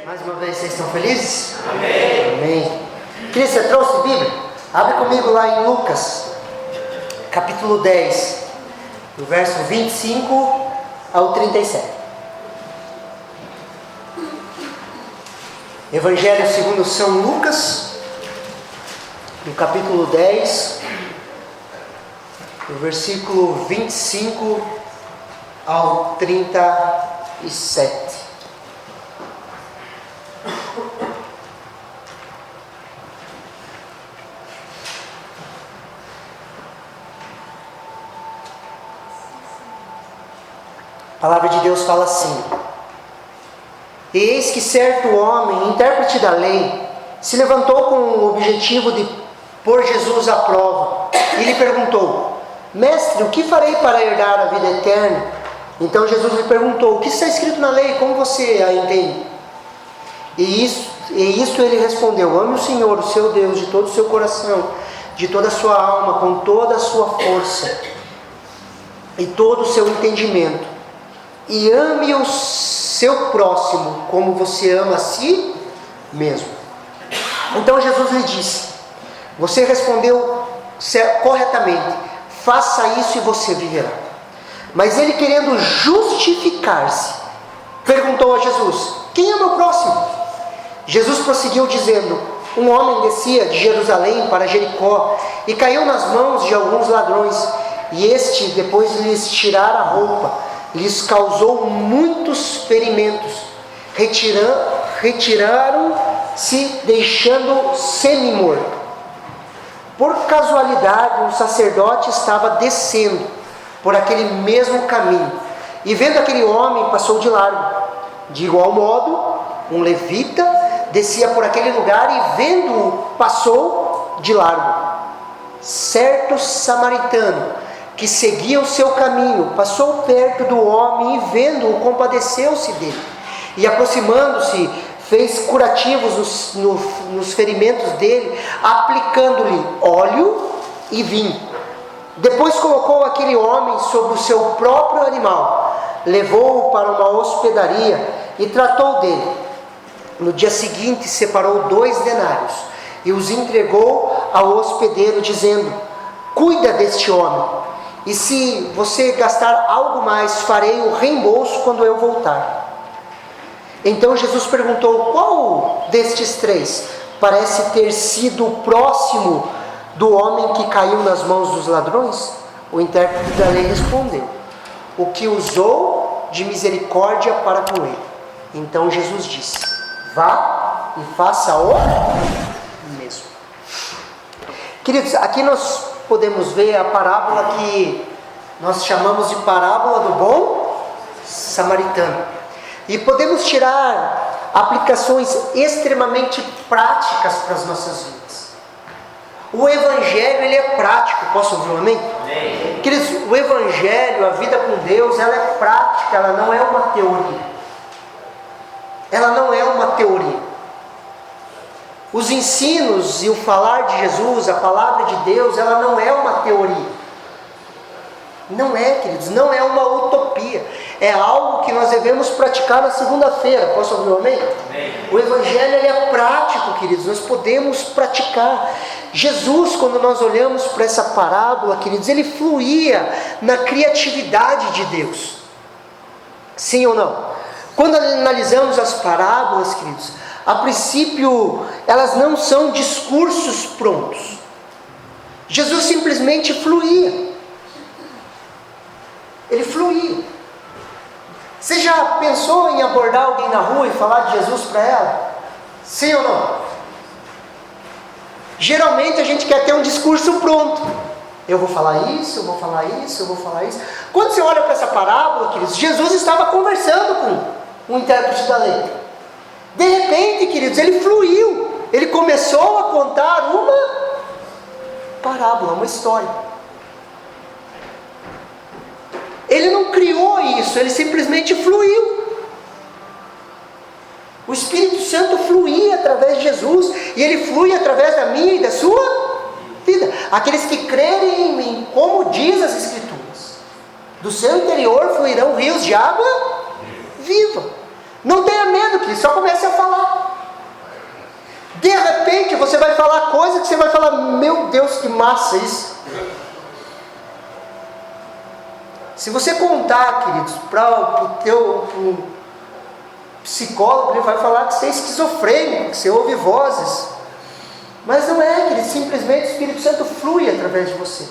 Mais uma vez, vocês estão felizes? Amém. Amém. Cris, você trouxe Bíblia? Abre comigo lá em Lucas, capítulo 10, do verso 25 ao 37. Evangelho segundo São Lucas, no capítulo 10, do versículo 25 ao 37. A palavra de Deus fala assim: E eis que certo homem, intérprete da lei, se levantou com o objetivo de pôr Jesus à prova, e lhe perguntou: Mestre, o que farei para herdar a vida eterna? Então Jesus lhe perguntou: O que está escrito na lei? Como você a entende? E isso ele respondeu: Ame o Senhor, o seu Deus, de todo o seu coração, de toda a sua alma, com toda a sua força e todo o seu entendimento. E ame o seu próximo como você ama a si mesmo. Então Jesus lhe disse: Você respondeu corretamente, faça isso e você viverá. Mas ele, querendo justificar-se, perguntou a Jesus: Quem é meu próximo? Jesus prosseguiu dizendo: Um homem descia de Jerusalém para Jericó e caiu nas mãos de alguns ladrões, e este, depois de lhes tirar a roupa, lhes causou muitos ferimentos. Retiraram-se, deixando semi-morto. Por casualidade, um sacerdote estava descendo por aquele mesmo caminho, e vendo aquele homem, passou de largo. De igual modo, um levita descia por aquele lugar e, vendo-o, passou de largo. Certo samaritano que seguia o seu caminho passou perto do homem e, vendo-o, compadeceu-se dele, e, aproximando-se, fez curativos nos ferimentos dele, aplicando-lhe óleo e vinho. Depois colocou aquele homem sobre o seu próprio animal, levou-o para uma hospedaria e tratou dele. No dia seguinte separou 2 denários e os entregou ao hospedeiro, dizendo: Cuida deste homem, e se você gastar algo mais, farei o reembolso quando eu voltar. Então Jesus perguntou: Qual destes 3 parece ter sido o próximo do homem que caiu nas mãos dos ladrões? O intérprete da lei respondeu: O que usou de misericórdia para com ele. Então Jesus disse: Vá e faça o mesmo. Queridos, aqui nós podemos ver a parábola que nós chamamos de parábola do bom samaritano. E podemos tirar aplicações extremamente práticas para as nossas vidas. O Evangelho, ele é prático. Posso ouvir um amém? Amém. Queridos, o Evangelho, a vida com Deus, ela é prática, ela não é uma teoria. Ela não é uma teoria. Os ensinos e o falar de Jesus, a palavra de Deus, ela não é uma teoria. Não é, queridos, não é uma utopia. É algo que nós devemos praticar na segunda-feira. Posso ouvir um amém? Amém. O Evangelho, ele é prático, queridos, nós podemos praticar. Jesus, quando nós olhamos para essa parábola, queridos, ele fluía na criatividade de Deus. Sim ou não? Quando analisamos as parábolas, queridos, a princípio, elas não são discursos prontos. Jesus simplesmente fluía. Ele fluía. Você já pensou em abordar alguém na rua e falar de Jesus para ela? Sim ou não? Geralmente a gente quer ter um discurso pronto. Eu vou falar isso, eu vou falar isso, eu vou falar isso. Quando você olha para essa parábola, queridos, Jesus estava conversando com um intérprete da lei. De repente, queridos, ele fluiu. Ele começou a contar uma parábola, uma história. Ele não criou isso, ele simplesmente fluiu. O Espírito Santo fluía através de Jesus, e ele flui através da minha e da sua vida. Aqueles que crerem em mim, como diz as Escrituras, do seu interior fluirão rios de água viva. Não tenha medo, querido, só comece a falar. De repente você vai falar coisa que você vai falar, meu Deus, que massa isso. Se você contar, queridos, para o teu psicólogo, ele vai falar que você é esquizofrênico, que você ouve vozes. Mas não é, querido, simplesmente o Espírito Santo flui através de você.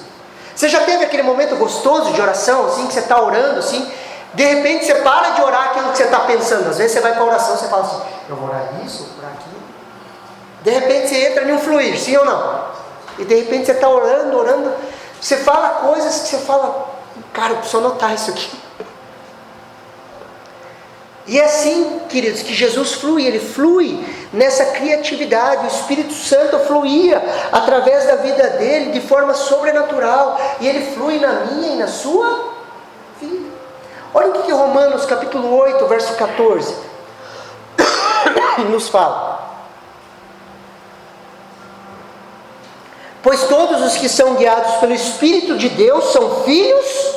Você já teve aquele momento gostoso de oração, assim, que você está orando, assim, de repente você para de orar aquilo que você está pensando. Às vezes você vai para a oração e você fala assim, eu vou orar isso, vou orar aquilo. De repente você entra em um fluir, sim ou não? E de repente você está orando, você fala coisas que você fala, cara, eu preciso anotar isso aqui. E é assim, queridos, que Jesus flui, Ele flui nessa criatividade. O Espírito Santo fluía através da vida dele de forma sobrenatural, e Ele flui na minha e na sua vida. Olha o que Romanos capítulo 8, verso 14 nos fala. Pois todos os que são guiados pelo Espírito de Deus são filhos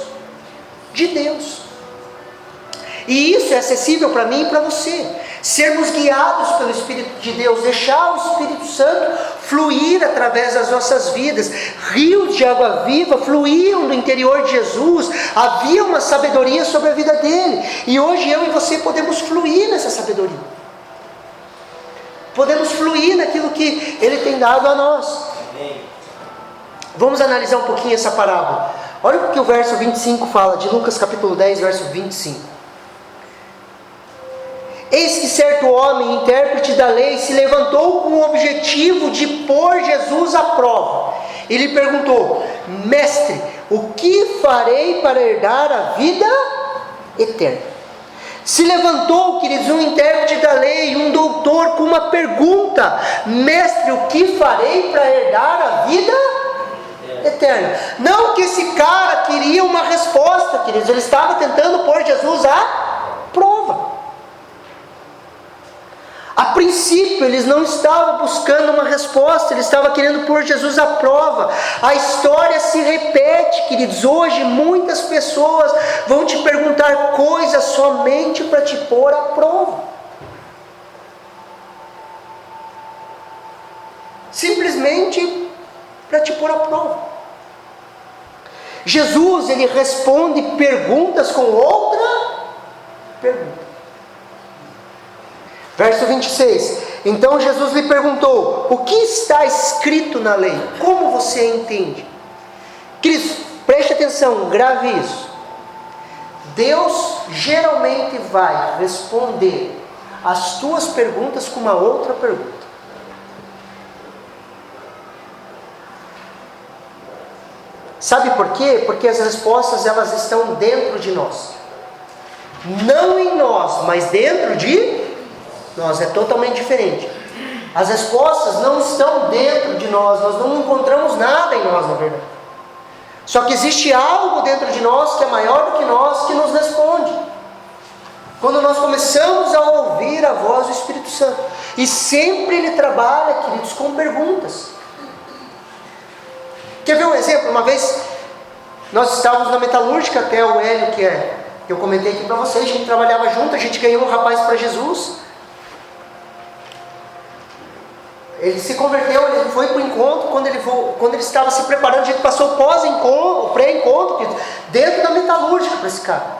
de Deus. E isso é acessível para mim e para você. Sermos guiados pelo Espírito de Deus, deixar o Espírito Santo fluir através das nossas vidas. Rios de água viva fluíam do interior de Jesus. Havia uma sabedoria sobre a vida dele. E hoje eu e você podemos fluir nessa sabedoria. Podemos fluir naquilo que Ele tem dado a nós. Vamos analisar um pouquinho essa parábola. Olha o que o verso 25 fala, de Lucas capítulo 10, verso 25. Eis que certo homem, intérprete da lei, se levantou com o objetivo de pôr Jesus à prova. Ele perguntou, mestre, o que farei para herdar a vida eterna? Se levantou, queridos, um intérprete da lei, um doutor, com uma pergunta, mestre, o que farei para herdar a vida eterna? Não que esse cara queria uma resposta, queridos, ele estava tentando pôr Jesus à prova. A princípio, eles não estavam buscando uma resposta, eles estavam querendo pôr Jesus à prova. A história se repete, queridos. Hoje, muitas pessoas vão te perguntar coisas somente para te pôr à prova. Simplesmente para te pôr à prova. Jesus, ele responde perguntas com outra pergunta. Verso 26, então Jesus lhe perguntou, o que está escrito na lei? Como você entende? Cristo, preste atenção, grave isso. Deus geralmente vai responder as tuas perguntas com uma outra pergunta. Sabe por quê? Porque as respostas elas estão dentro de nós. Não em nós, mas dentro de nós, é totalmente diferente. As respostas não estão dentro de nós não encontramos nada em nós, na verdade. Só que existe algo dentro de nós que é maior do que nós, que nos responde. Quando nós começamos a ouvir a voz do Espírito Santo. E sempre ele trabalha, queridos, com perguntas. Quer ver um exemplo? Uma vez, nós estávamos na metalúrgica, até o Hélio, que eu comentei aqui para vocês, a gente trabalhava junto, a gente ganhou um rapaz para Jesus. Ele se converteu, ele foi para o encontro, quando ele estava se preparando, a gente passou o pré-encontro, dentro da metalúrgica para esse cara.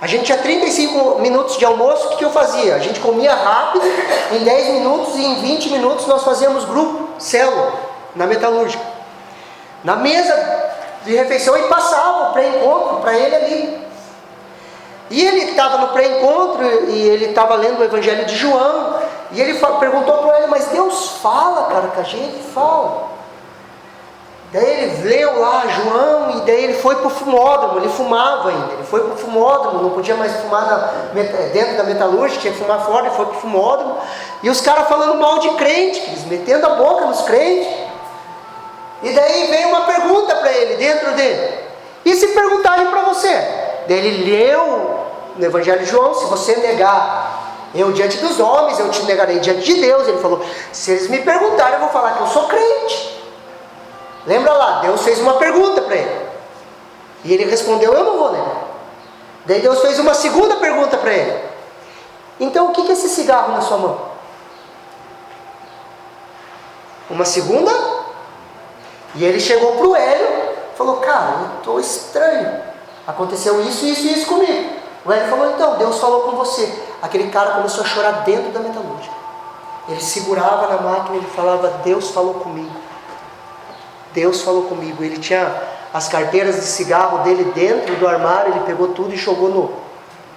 A gente tinha 35 minutos de almoço, o que eu fazia? A gente comia rápido, em 10 minutos, e em 20 minutos nós fazíamos grupo, célula, na metalúrgica. Na mesa de refeição, e passava o pré-encontro para ele ali. E ele estava no pré-encontro, e ele estava lendo o Evangelho de João, e ele perguntou para ele, mas Deus fala, cara, que a gente fala. Daí ele leu lá João, e daí ele foi para o fumódromo, ele fumava ainda, ele foi para o fumódromo, não podia mais fumar dentro da metalúrgica, tinha que fumar fora, ele foi para o fumódromo, e os caras falando mal de crente, eles metendo a boca nos crentes. E daí veio uma pergunta para ele, dentro dele, e se perguntarem para você? Daí ele leu no Evangelho de João, se você negar eu diante dos homens, eu te negarei diante de Deus. Ele falou, se eles me perguntarem, eu vou falar que eu sou crente. Lembra lá, Deus fez uma pergunta para ele, e ele respondeu, eu não vou negar. Daí Deus fez uma segunda pergunta para ele, Então o que é esse cigarro na sua mão? Uma segunda? E ele chegou para o Hélio e falou: cara, eu estou estranho. Aconteceu isso, isso e isso comigo. O Hélio falou: então, Deus falou com você. Aquele cara começou a chorar dentro da metalúrgica. Ele segurava na máquina e ele falava: Deus falou comigo. Deus falou comigo. Ele tinha as carteiras de cigarro dele dentro do armário, ele pegou tudo e jogou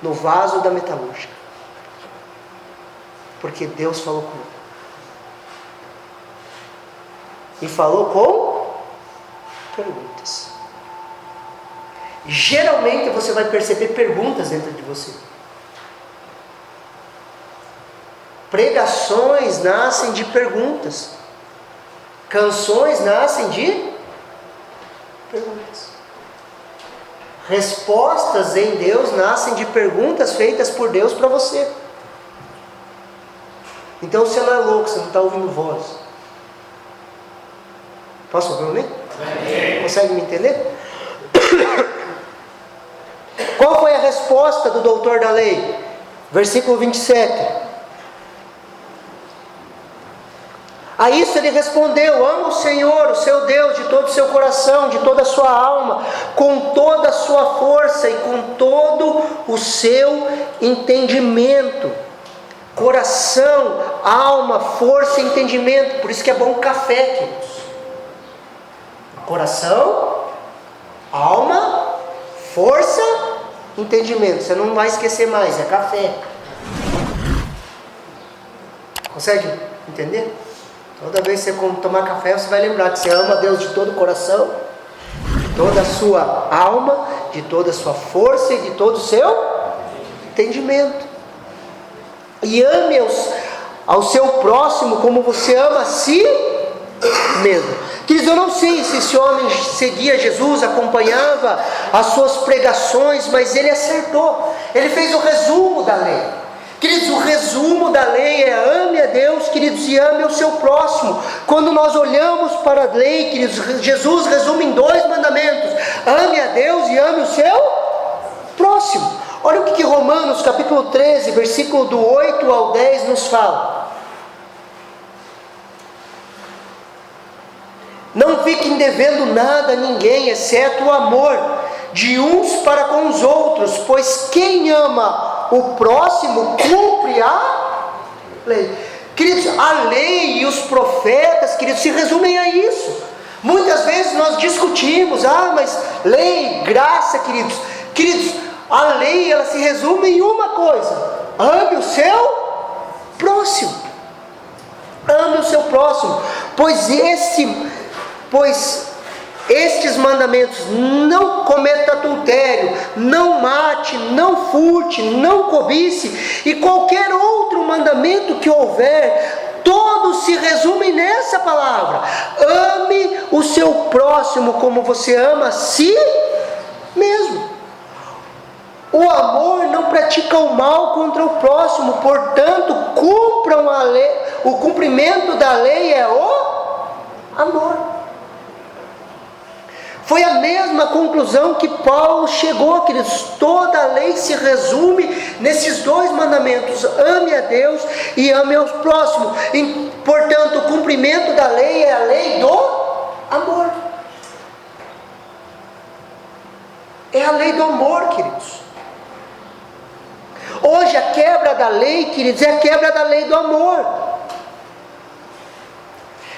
no vaso da metalúrgica. Porque Deus falou comigo. E falou com perguntas. Geralmente você vai perceber perguntas dentro de você. Pregações nascem de perguntas. Canções nascem de perguntas. Respostas em Deus nascem de perguntas feitas por Deus para você. Então você não é louco, você não está ouvindo voz. Posso ouvir? Consegue me entender? Qual foi a resposta do doutor da lei? Versículo 27. A isso ele respondeu: ama o Senhor, o seu Deus, de todo o seu coração, de toda a sua alma, com toda a sua força e com todo o seu entendimento. Coração, alma, força e entendimento. Por isso que é bom o café, queridos. Coração, alma, força, entendimento. Você não vai esquecer mais, é café. Consegue entender? Toda vez que você tomar café, você vai lembrar que você ama Deus de todo o coração, de toda a sua alma, de toda a sua força e de todo o seu entendimento. E ame ao seu próximo como você ama a si mesmo. Queridos, eu não sei se esse homem seguia Jesus, acompanhava as suas pregações, mas ele acertou. Ele fez o resumo da lei. Queridos, o resumo da lei é: ame a Deus, queridos, e ame o seu próximo. Quando nós olhamos para a lei, queridos, Jesus resume em 2 mandamentos: ame a Deus e ame o seu próximo. Olha o que Romanos capítulo 13, versículo do 8 ao 10 nos fala. Não fiquem devendo nada a ninguém, exceto o amor de uns para com os outros, pois quem ama o próximo cumpre a lei. Queridos, a lei e os profetas, queridos, se resumem a isso. Muitas vezes nós discutimos: mas lei, graça, queridos. Queridos, a lei, ela se resume em uma coisa: ame o seu próximo. Ame o seu próximo, pois estes mandamentos: não cometa adultério, não mate, não furte, não cobice, e qualquer outro mandamento que houver, todos se resumem nessa palavra: ame o seu próximo como você ama a si mesmo. O amor não pratica o mal contra o próximo, portanto, cumpram a lei. O cumprimento da lei é o amor. Foi a mesma conclusão que Paulo chegou, queridos. Toda a lei se resume nesses 2 mandamentos: ame a Deus e ame ao próximo. E, portanto, o cumprimento da lei é a lei do amor. É a lei do amor, queridos. Hoje a quebra da lei, queridos, é a quebra da lei do amor.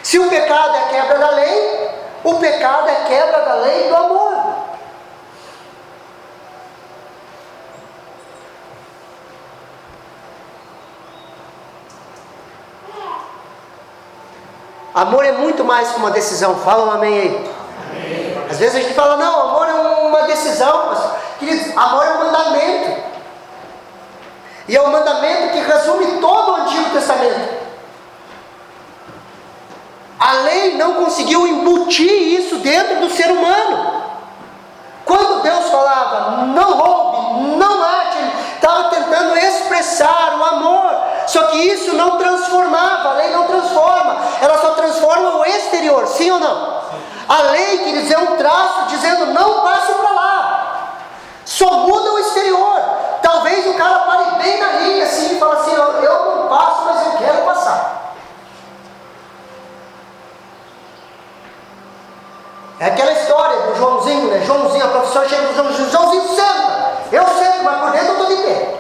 Se o pecado é a quebra da lei, o pecado é a quebra da lei do amor. Amor é muito mais que uma decisão. Fala um amém aí. Amém. Às vezes a gente fala: não, amor é uma decisão. Mas, queridos, amor é um mandamento. E é um mandamento que resume todo o Antigo Testamento. A lei não conseguiu embutir isso dentro do ser humano. Quando Deus falava: não roube, não mate, Ele estava tentando expressar o amor. Só que isso não transformava, a lei não transforma, ela só transforma o exterior, sim ou não? A lei, queridos, é um traço dizendo: não passe para lá. Só muda o exterior. Talvez o cara pare bem na linha assim e fala pessoa chega e diz: Joãozinho, senta. Eu sento, mas por dentro eu estou de pé.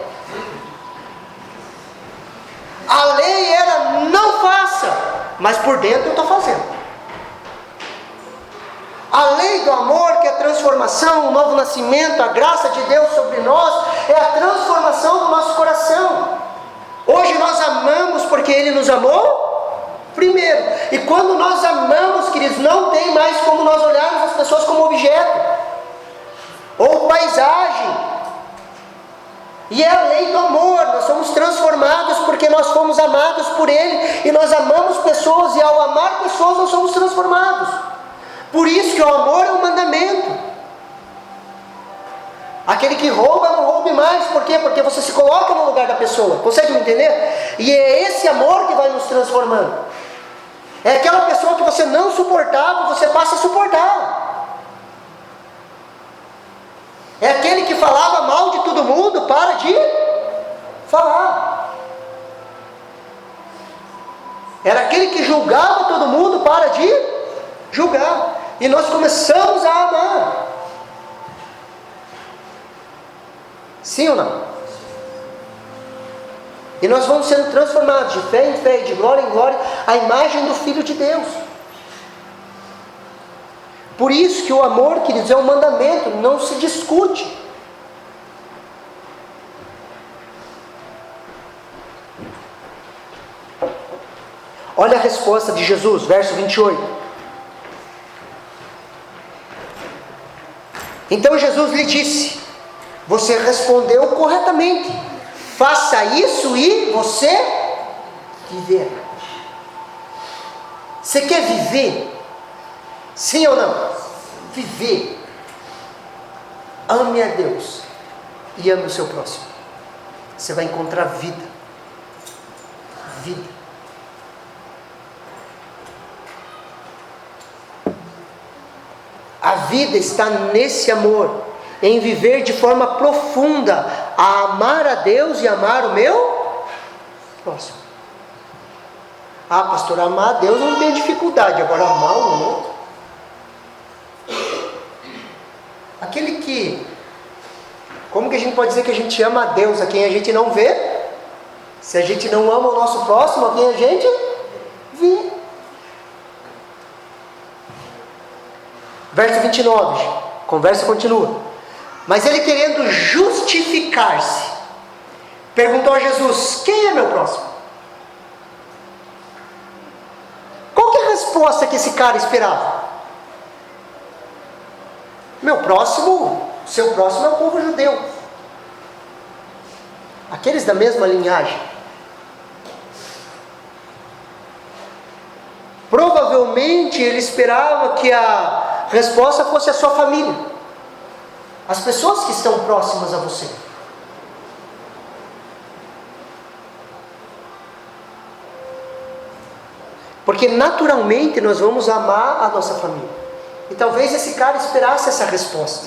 A lei era: não faça, mas por dentro eu estou fazendo. A lei do amor, que é a transformação, o novo nascimento, a graça de Deus sobre nós, é a transformação do nosso coração. Hoje nós amamos porque Ele nos amou primeiro. E quando nós amamos, queridos, não tem mais como nós olharmos as pessoas como objeto ou paisagem. E é a lei do amor. Nós somos transformados porque nós fomos amados por Ele. E nós amamos pessoas, e ao amar pessoas nós somos transformados. Por isso que o amor é um mandamento. Aquele que rouba, não roube mais. Por quê? Porque você se coloca no lugar da pessoa. Consegue me entender? E é esse amor que vai nos transformando. É aquela pessoa que você não suportava, você passa a suportar. É aquele que falava mal de todo mundo, para de falar. Era aquele que julgava todo mundo, para de julgar. E nós começamos a amar. Sim ou não? E nós vamos sendo transformados de fé em fé, de glória em glória, à imagem do Filho de Deus. Por isso que o amor, queridos, é um mandamento, não se discute. Olha a resposta de Jesus, verso 28. Então Jesus lhe disse: você respondeu corretamente, faça isso e você viverá. Você quer viver? Sim ou não? Viver. Ame a Deus e ame o seu próximo. Você vai encontrar vida. Vida. A vida está nesse amor, em viver de forma profunda, a amar a Deus e amar o meu próximo. Ah, pastor, amar a Deus não tem dificuldade, agora amar o outro. Aquele que, como que a gente pode dizer que a gente ama a Deus a quem a gente não vê? Se a gente não ama o nosso próximo, a quem a gente vê. Verso 29, conversa continua. Mas ele, querendo justificar-se, perguntou a Jesus: quem é meu próximo? Qual que é a resposta que esse cara esperava? Meu próximo, seu próximo é o povo judeu, aqueles da mesma linhagem. Provavelmente ele esperava que a resposta fosse a sua família, as pessoas que estão próximas a você. Porque naturalmente nós vamos amar a nossa família. E talvez esse cara esperasse essa resposta.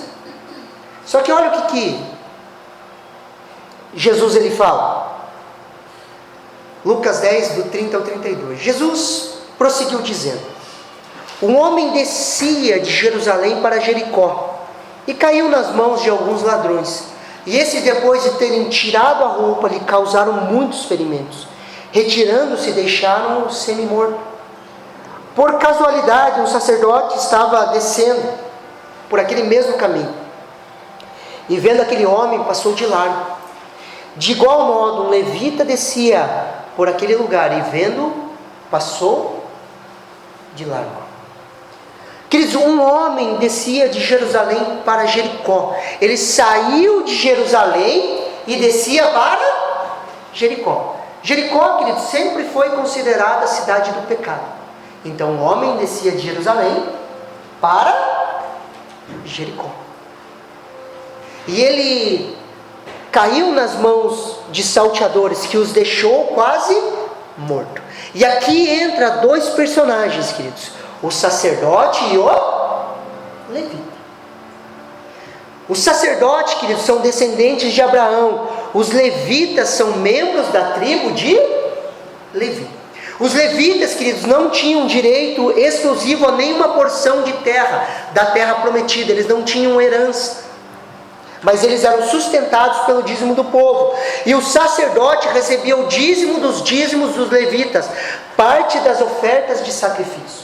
Só que olha o que Jesus ele fala. Lucas 10, do 30 ao 32. Jesus prosseguiu dizendo: um homem descia de Jerusalém para Jericó e caiu nas mãos de alguns ladrões. E esses, depois de terem tirado a roupa, lhe causaram muitos ferimentos. Retirando-se, deixaram-o semi-morto. Por casualidade, um sacerdote estava descendo por aquele mesmo caminho, e vendo aquele homem, passou de largo. De igual modo, um levita descia por aquele lugar, e vendo, passou de largo. Queridos, um homem descia de Jerusalém para Jericó. Ele saiu de Jerusalém e descia para Jericó. Jericó, queridos, sempre foi considerada a cidade do pecado. Então o homem descia de Jerusalém para Jericó. E ele caiu nas mãos de salteadores, que os deixou quase morto. E aqui entra dois personagens, queridos: o sacerdote e o levita. Os sacerdotes, queridos, são descendentes de Abraão. Os levitas são membros da tribo de Levi. Os levitas, queridos, não tinham direito exclusivo a nenhuma porção de terra, da terra prometida. Eles não tinham herança. mas eles eram sustentados pelo dízimo do povo. E o sacerdote recebia o dízimo dos dízimos dos levitas, parte das ofertas de sacrifício.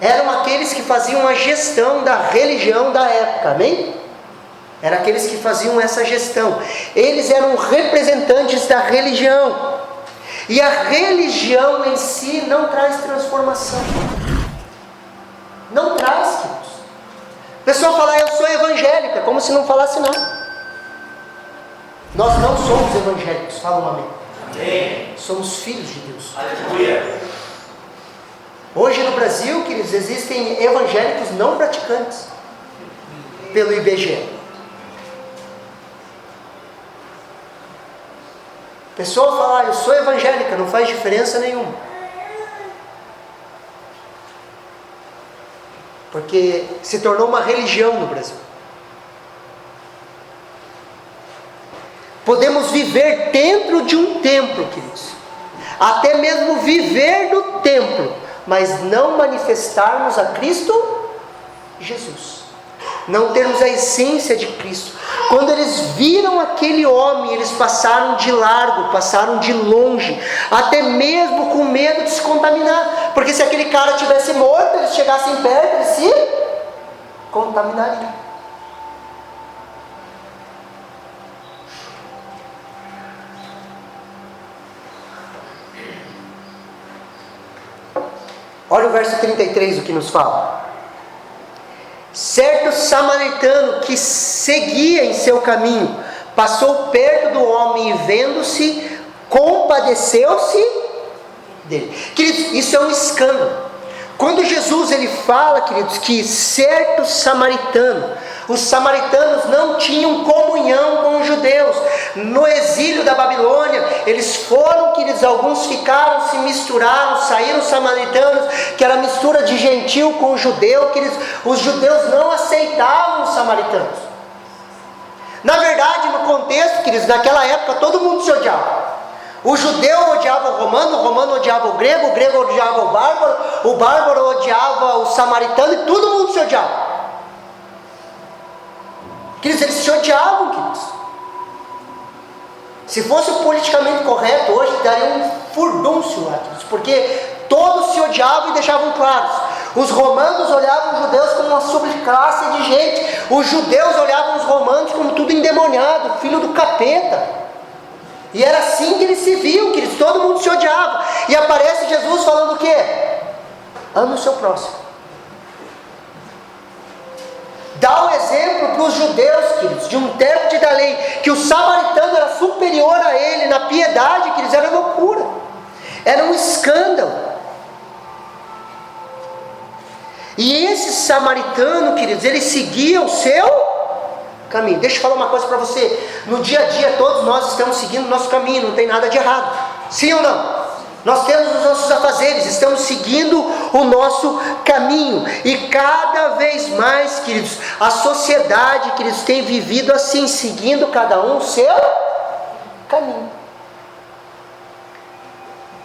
Eram aqueles que faziam a gestão da religião da época, amém? Eram aqueles que faziam essa gestão. Eles eram representantes da religião. E a religião em si não traz transformação. Não traz, queridos. O pessoal fala, eu sou evangélica, como se não falasse nada. Nós não somos evangélicos, fala um amém. Amém. Somos filhos de Deus. Aleluia. Hoje no Brasil, queridos, existem evangélicos não praticantes, pelo IBGE. A pessoa fala, eu sou evangélica, não faz diferença nenhuma. Porque se tornou uma religião no Brasil. Podemos viver dentro de um templo, queridos. Até mesmo viver no templo, mas não manifestarmos a Cristo Jesus. Não termos a essência de Cristo. Quando eles viram aquele homem, eles passaram de largo, passaram de longe, até mesmo com medo de se contaminar, porque se aquele cara tivesse morto, eles chegassem perto, eles se contaminariam. Olha o verso 33, o que nos fala. Certo samaritano que seguia em seu caminho, passou perto do homem e vendo-se, compadeceu-se dele. Queridos, isso é um escândalo. Quando Jesus ele fala, queridos, que certo samaritano, os samaritanos não tinham comunhão com os judeus. No exílio da Babilônia, eles foram, queridos, alguns ficaram, se misturaram, saíram samaritanos, que era mistura de gentil com judeu, queridos. Os judeus não aceitavam os samaritanos. Na verdade, no contexto, queridos, naquela época todo mundo se odiava. O judeu odiava o romano odiava o grego odiava o bárbaro odiava o samaritano, e todo mundo se odiava. Queridos, eles se odiavam, queridos. Se fosse politicamente correto hoje, daria um furdúncio lá, queridos, porque todos se odiavam e deixavam claros. Os romanos olhavam os judeus como uma subclasse de gente. Os judeus olhavam os romanos como tudo endemoniado, filho do capeta. E era assim que eles se viam, queridos, todo mundo se odiava. E aparece Jesus falando o quê? Ame o seu próximo. Dá o exemplo para os judeus, queridos, de um intérprete da lei, que o samaritano era superior a ele na piedade, queridos, era loucura. Era um escândalo. E esse samaritano, queridos, ele seguia o seu caminho. Deixa eu falar uma coisa para você. No dia a dia todos nós estamos seguindo o nosso caminho, não tem nada de errado. Sim ou não? Nós temos os nossos afazeres, estamos seguindo o nosso caminho. E cada vez mais, queridos, a sociedade, queridos, tem vivido assim, seguindo cada um o seu caminho.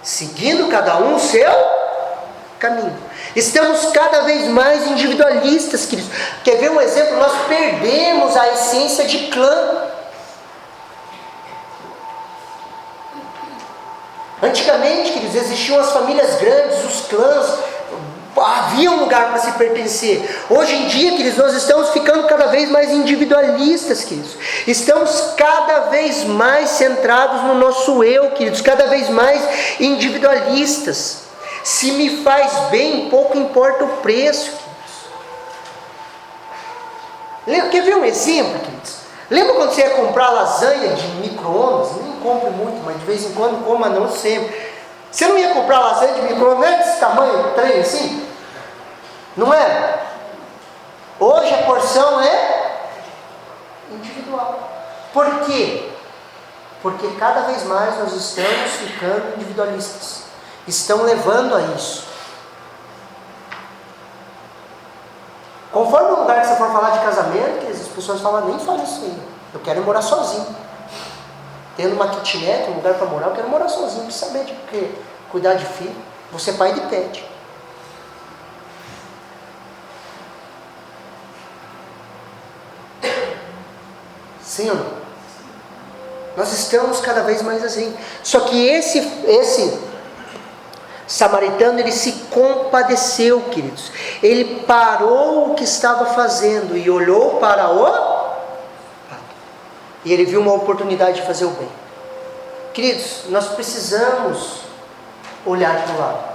Seguindo cada um o seu caminho. Estamos cada vez mais individualistas, queridos. Quer ver um exemplo? Nós perdemos a essência de clã. Antigamente, queridos, existiam as famílias grandes, os clãs, havia um lugar para se pertencer. Hoje em dia, queridos, nós estamos ficando cada vez mais individualistas, queridos. Estamos cada vez mais centrados no nosso eu, queridos, cada vez mais individualistas. Se me faz bem, pouco importa o preço, queridos. Quer ver um exemplo, queridos? Lembra quando você ia comprar lasanha de micro-ondas? Nem compre muito, mas de vez em quando coma, não sempre. Você não ia comprar lasanha de micro-ondas, não é desse tamanho, trem assim? Não é? Hoje a porção é individual. Por quê? Porque cada vez mais nós estamos ficando individualistas. Estão levando a isso. Conforme o lugar que você for falar de casamento, as pessoas falam, nem fala isso aí. Eu quero morar sozinho. Tendo uma kitnet, um lugar para morar, eu quero morar sozinho. Não precisa saber de quê? Cuidar de filho. Você é pai de pet. Sim ou não? Nós estamos cada vez mais assim. Só que esse samaritano, ele se compadeceu, queridos. Ele parou o que estava fazendo e olhou para o... E ele viu uma oportunidade de fazer o bem. Queridos, nós precisamos olhar para o lado.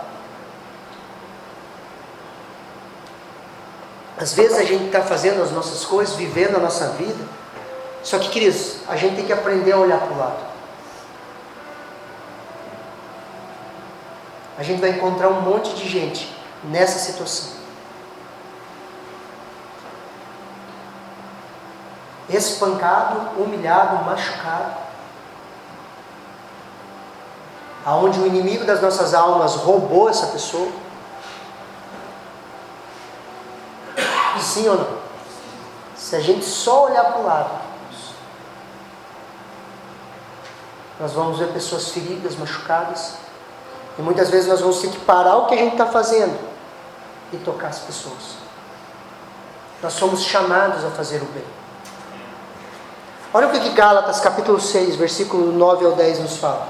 Às vezes a gente está fazendo as nossas coisas, vivendo a nossa vida. Só que, queridos, a gente tem que aprender a olhar para o lado. A gente vai encontrar um monte de gente nessa situação. Espancado, humilhado, machucado. Aonde o inimigo das nossas almas roubou essa pessoa. Sim ou não? Se a gente só olhar para o lado, nós vamos ver pessoas feridas, machucadas. E muitas vezes nós vamos ter que parar o que a gente está fazendo e tocar as pessoas. Nós somos chamados a fazer o bem. Olha o que Gálatas capítulo 6, versículo 9 ao 10 nos fala.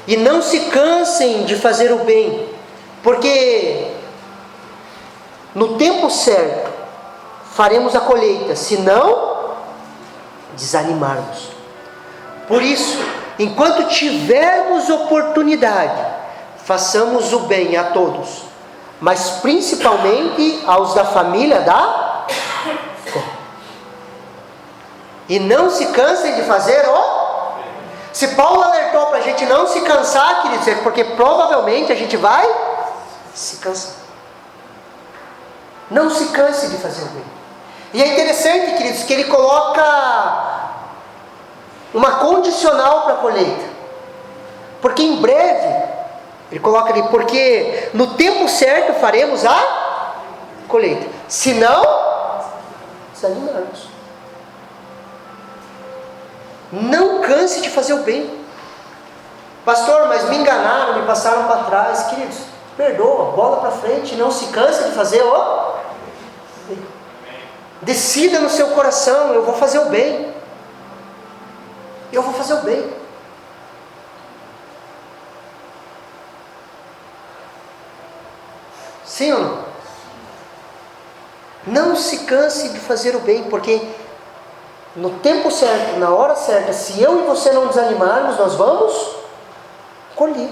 E não se cansem de fazer o bem, porque no tempo certo faremos a colheita, se não desanimarmos. Por isso, enquanto tivermos oportunidade, façamos o bem a todos, mas principalmente aos da família da fé. E não se cansem de fazer o... Se Paulo alertou para a gente não se cansar, queridos, é porque provavelmente a gente vai se cansar. Não se canse de fazer o bem. E é interessante, queridos, que ele coloca uma condicional para a colheita. Porque em breve, ele coloca ali, porque no tempo certo faremos a colheita. Se não, desanimarmos. Não canse de fazer o bem. Pastor, mas me enganaram, me passaram para trás. Queridos, perdoa, bola para frente. Não se canse de fazer o bem. Decida no seu coração, eu vou fazer o bem. Eu vou fazer o bem. Sim ou não? Não se canse de fazer o bem, porque no tempo certo, na hora certa, se eu e você não desanimarmos, nós vamos colher.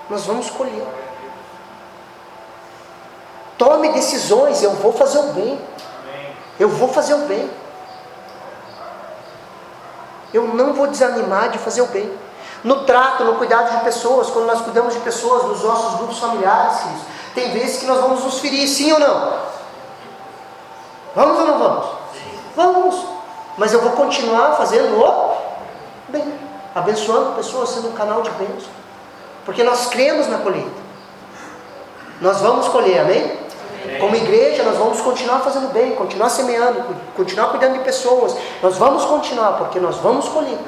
Nós vamos colher. Tome decisões, eu vou fazer o bem. Eu vou fazer o bem. Eu não vou desanimar de fazer o bem. No trato, no cuidado de pessoas, quando nós cuidamos de pessoas, nos nossos grupos familiares, tem vezes que nós vamos nos ferir, sim ou não? Vamos ou não vamos? Vamos, mas eu vou continuar fazendo o bem, abençoando pessoas, sendo um canal de bênção, porque nós cremos na colheita. Nós vamos colher, amém? Amém? Como igreja, nós vamos continuar fazendo bem, continuar semeando, continuar cuidando de pessoas. Nós vamos continuar, porque nós vamos colher.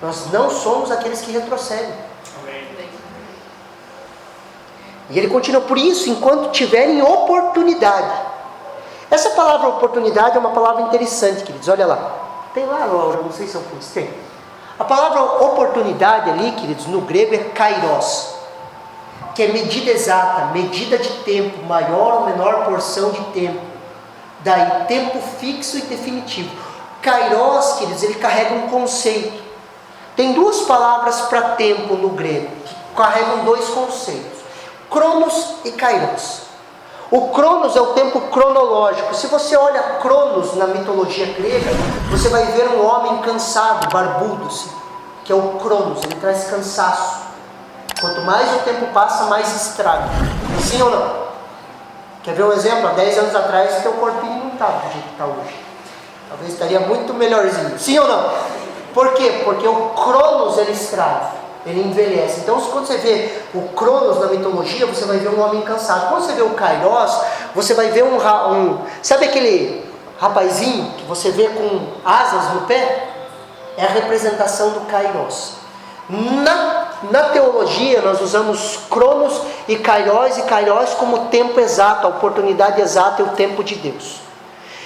Nós não somos aqueles que retrocedem. Amém. E ele continua, por isso, enquanto tiverem oportunidade. Essa palavra oportunidade é uma palavra interessante, queridos. Olha lá. Tem lá, Laura, não sei se eu pus. Tem. A palavra oportunidade ali, queridos, no grego é kairos, que é medida exata, medida de tempo, maior ou menor porção de tempo. Daí, tempo fixo e definitivo. Kairos, queridos, ele carrega um conceito. Tem duas palavras para tempo no grego, que carregam dois conceitos. Cronos e kairos. O Cronos é o tempo cronológico. Se você olha Cronos na mitologia grega, você vai ver um homem cansado, barbudo, assim, que é o Cronos, ele traz cansaço. Quanto mais o tempo passa, mais estraga. Sim ou não? Quer ver um exemplo? Há 10 anos atrás, o teu corpinho não estava do jeito que está hoje. Talvez estaria muito melhorzinho. Sim ou não? Por quê? Porque o Cronos, ele estraga. Ele envelhece. Então, quando você vê o Cronos na mitologia, você vai ver um homem cansado. Quando você vê o Kairos, você vai ver sabe aquele rapazinho que você vê com asas no pé? É a representação do Kairos. Na Na teologia nós usamos cronos e kairos como tempo exato, a oportunidade exata e o tempo de Deus.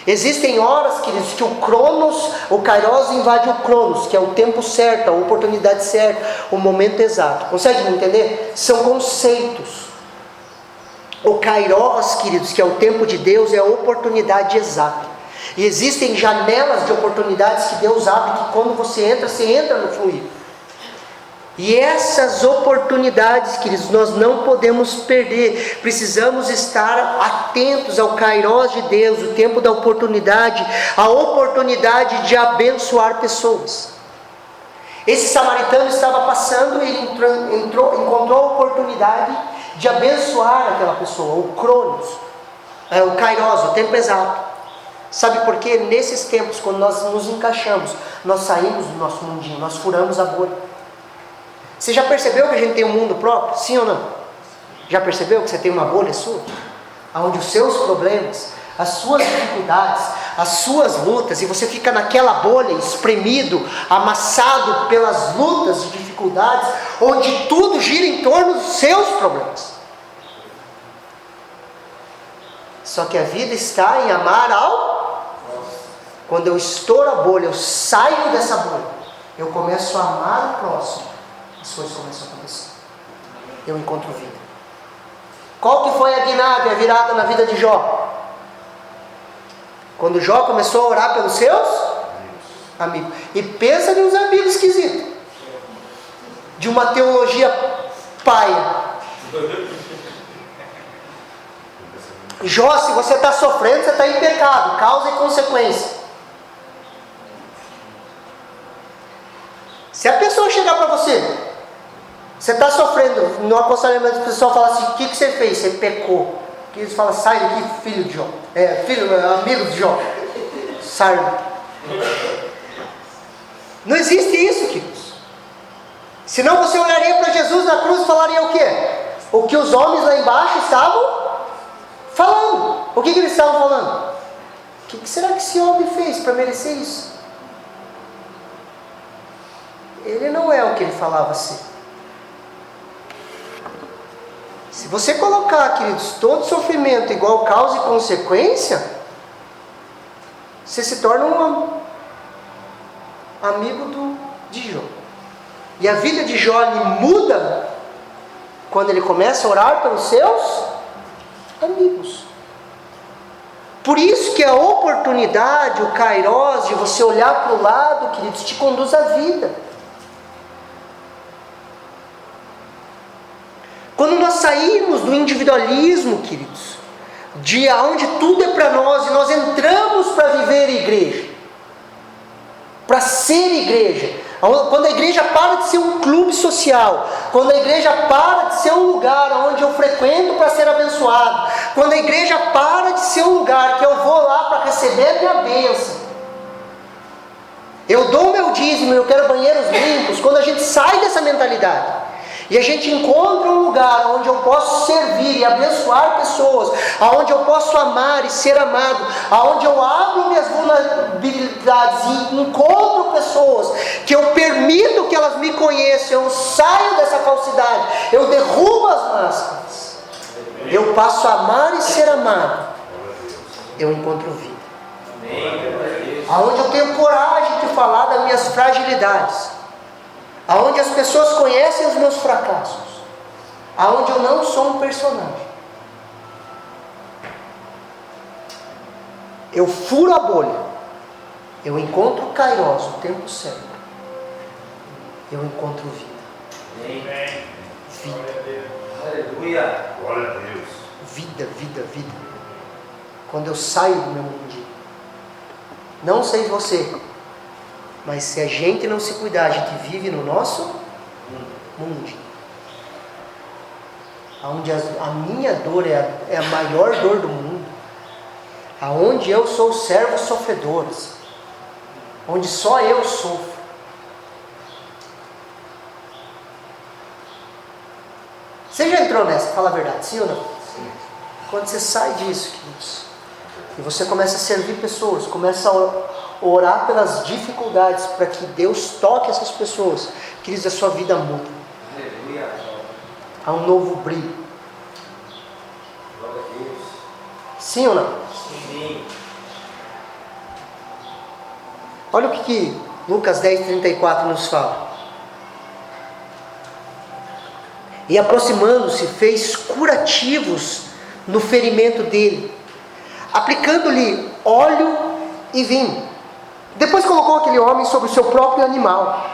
Existem horas, queridos, que o kairos invade o cronos, que é o tempo certo, a oportunidade certa, o momento exato. Consegue me entender? São conceitos. O kairos, queridos, que é o tempo de Deus, é a oportunidade exata. E existem janelas de oportunidades que Deus abre, que quando você entra no fluir. E essas oportunidades, queridos, nós não podemos perder. Precisamos estar atentos ao kairos de Deus, o tempo da oportunidade, a oportunidade de abençoar pessoas. Esse samaritano estava passando e ele encontrou a oportunidade de abençoar aquela pessoa, o cronos, o kairos, o tempo exato. Sabe por quê? Nesses tempos, quando nós nos encaixamos, nós saímos do nosso mundinho, nós furamos a bolha. Você já percebeu que a gente tem um mundo próprio? Sim ou não? Já percebeu que você tem uma bolha sua? Onde os seus problemas, as suas dificuldades, as suas lutas, e você fica naquela bolha, espremido, amassado pelas lutas e dificuldades, onde tudo gira em torno dos seus problemas. Só que a vida está em amar Quando eu estouro a bolha, eu saio dessa bolha, eu começo a amar o próximo, as coisas começam a acontecer. Eu encontro vida. Qual que foi a guinada e a virada na vida de Jó? Quando Jó começou a orar pelos seus amigos. E pensa nos amigos esquisitos. De uma teologia paia. Jó, se você está sofrendo, você está em pecado. Causa e consequência. Se a pessoa chegar para você está sofrendo, no aconselhamento o pessoal fala assim: o que você fez? Você pecou. Que eles falam: sai daqui, filho de Jó. Amigo de Jó. Sai. Não existe isso, queridos. Senão você olharia para Jesus na cruz e falaria o quê? O que os homens lá embaixo estavam falando. O que eles estavam falando? O que será que esse homem fez para merecer isso? Ele não é o que ele falava assim. Se você colocar, queridos, todo sofrimento igual causa e consequência, você se torna um amigo de Jó. E a vida de Jó muda quando ele começa a orar pelos seus amigos. Por isso que a oportunidade, o kairos, de você olhar para o lado, queridos, te conduz à vida. Quando nós saímos do individualismo, queridos, de onde tudo é para nós, e nós entramos para viver igreja, para ser igreja, quando a igreja para de ser um clube social, quando a igreja para de ser um lugar onde eu frequento para ser abençoado, quando a igreja para de ser um lugar que eu vou lá para receber a minha bênção, eu dou o meu dízimo, eu quero banheiros limpos. Quando a gente sai dessa mentalidade e a gente encontra um lugar onde eu posso servir e abençoar pessoas, onde eu posso amar e ser amado, onde eu abro minhas vulnerabilidades e encontro pessoas, que eu permito que elas me conheçam, eu saio dessa falsidade, eu derrubo as máscaras, eu passo a amar e ser amado, eu encontro vida. Aonde eu tenho coragem de falar das minhas fragilidades, aonde as pessoas conhecem os meus fracassos, aonde eu não sou um personagem. Eu furo a bolha, eu encontro o kairos, o tempo certo, eu encontro vida. Vida. Aleluia. Glória a Deus. Vida, vida, vida. Quando eu saio do meu mundinho. Não sei você, mas se a gente não se cuidar, a gente vive no nosso mundo. Onde a minha dor é a maior dor do mundo. Aonde eu sou servo sofredor. Onde só eu sofro. Você já entrou nessa? Fala a verdade, sim ou não? Sim. Quando você sai disso, queridos, e você começa a servir pessoas, começa a orar pelas dificuldades para que Deus toque essas pessoas, queridos, a sua vida muda. há um novo brilho. Glória a Deus. Sim ou não? Sim. Olha o que Lucas 10:34 nos fala. E aproximando-se, fez curativos no ferimento dele, aplicando-lhe óleo e vinho. Depois colocou aquele homem sobre o seu próprio animal,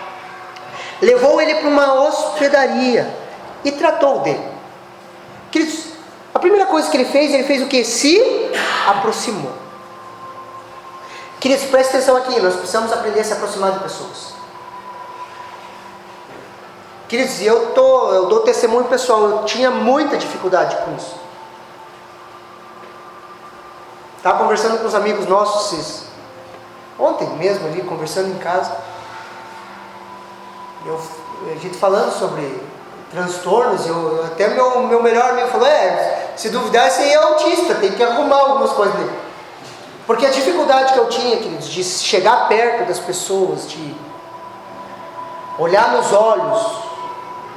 levou ele para uma hospedaria e tratou dele. Queridos, a primeira coisa que ele fez o que? Se aproximou. Queridos, preste atenção aqui, nós precisamos aprender a se aproximar de pessoas. Queridos, eu dou testemunho pessoal, eu tinha muita dificuldade com isso. Estava conversando com os amigos nossos ontem mesmo ali, conversando em casa. A gente falando sobre transtornos, até meu melhor amigo falou, se duvidar esse aí é autista, tem que arrumar algumas coisas dele. Porque a dificuldade que eu tinha, queridos, de chegar perto das pessoas, de olhar nos olhos,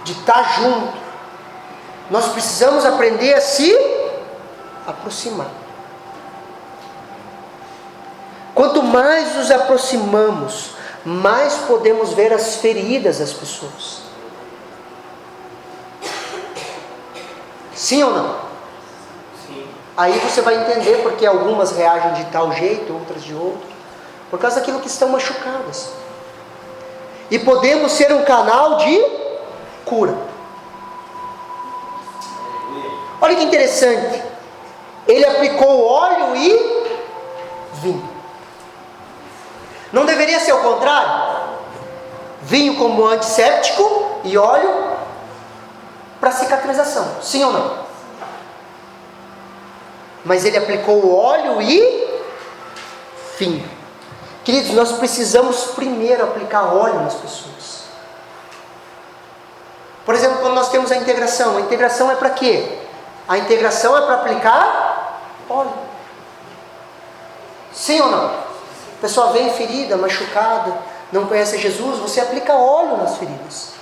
de estar junto, nós precisamos aprender a se aproximar. Quanto mais nos aproximamos, mais podemos ver as feridas das pessoas. Sim ou não? Sim. Aí você vai entender porque algumas reagem de tal jeito, outras de outro, por causa daquilo que estão machucadas. E podemos ser um canal de cura. Olha que interessante. Ele aplicou óleo e vinho. Não deveria ser o contrário? Vinho como antisséptico e óleo para cicatrização. Sim ou não? Mas ele aplicou óleo e vinho. Queridos, nós precisamos primeiro aplicar óleo nas pessoas. Por exemplo, quando nós temos a integração é para quê? A integração é para aplicar óleo. Sim ou não? A pessoa vem ferida, machucada, não conhece Jesus, você aplica óleo nas feridas.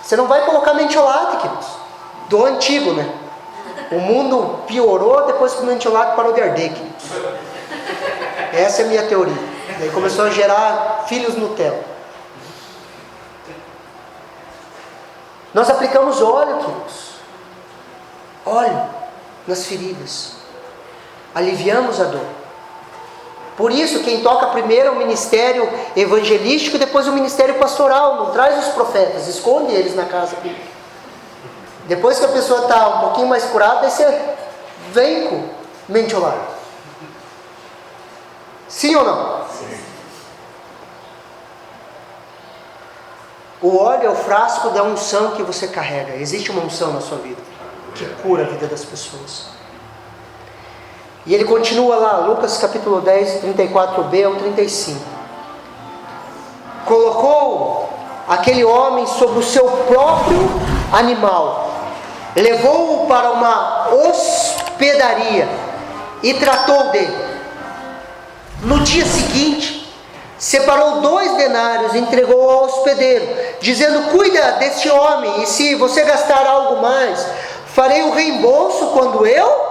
Você não vai colocar mentiolate, queridos. Do antigo, né? O mundo piorou depois que o mentiolate parou de arder, queridos. Essa é a minha teoria. Daí começou a gerar filhos Nutella. Nós aplicamos óleo, queridos. Óleo nas feridas. Aliviamos a dor. Por isso, quem toca primeiro é o ministério evangelístico e depois o ministério pastoral. Não traz os profetas, esconde eles na casa. Depois que a pessoa está um pouquinho mais curada, aí você vem com mentiolate. Sim ou não? Sim. O óleo é o frasco da unção que você carrega. Existe uma unção na sua vida que cura a vida das pessoas. E ele continua lá, Lucas capítulo 10, 34b ao 35. Colocou aquele homem sobre o seu próprio animal, levou-o para uma hospedaria e tratou dele. No dia seguinte, separou 2 denários e entregou ao hospedeiro, dizendo: cuida deste homem, e se você gastar algo mais, farei o reembolso quando eu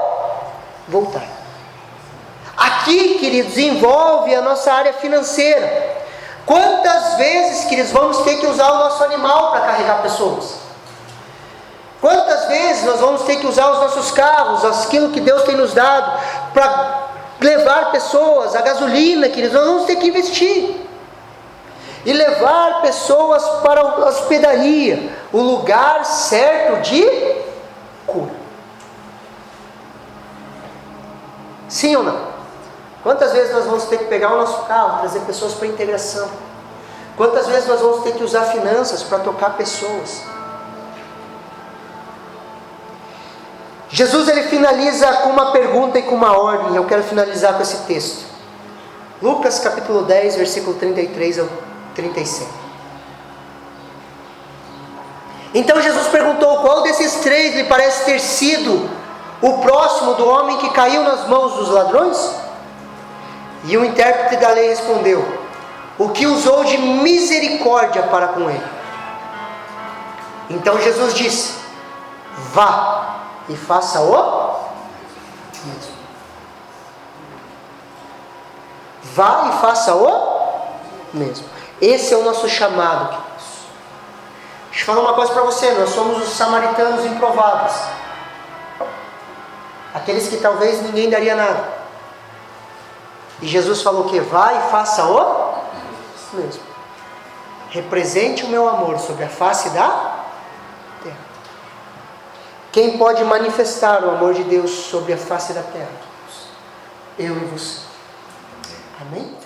voltar. Aqui, queridos, envolve a nossa área financeira. Quantas vezes, queridos, vamos ter que usar o nosso animal para carregar pessoas? Quantas vezes nós vamos ter que usar os nossos carros, aquilo que Deus tem nos dado, para levar pessoas, a gasolina, queridos, nós vamos ter que investir. E levar pessoas para a hospedaria, o lugar certo de cura. Sim ou não? Quantas vezes nós vamos ter que pegar o nosso carro, trazer pessoas para a integração? Quantas vezes nós vamos ter que usar finanças para tocar pessoas? Jesus ele finaliza com uma pergunta e com uma ordem. Eu quero finalizar com esse texto. Lucas capítulo 10, versículo 33 ao 35. Então Jesus perguntou: qual desses 3 lhe parece ter sido o próximo do homem que caiu nas mãos dos ladrões? E o intérprete da lei respondeu: o que usou de misericórdia para com ele. Então Jesus disse: vá e faça o mesmo. Vá e faça o mesmo. Esse é o nosso chamado, queridos. Deixa eu falar uma coisa para você. Nós somos os samaritanos improváveis. Aqueles que talvez ninguém daria nada. E Jesus falou que vá e faça o mesmo. Represente o meu amor sobre a face da terra. Quem pode manifestar o amor de Deus sobre a face da terra? Eu e você. Amém?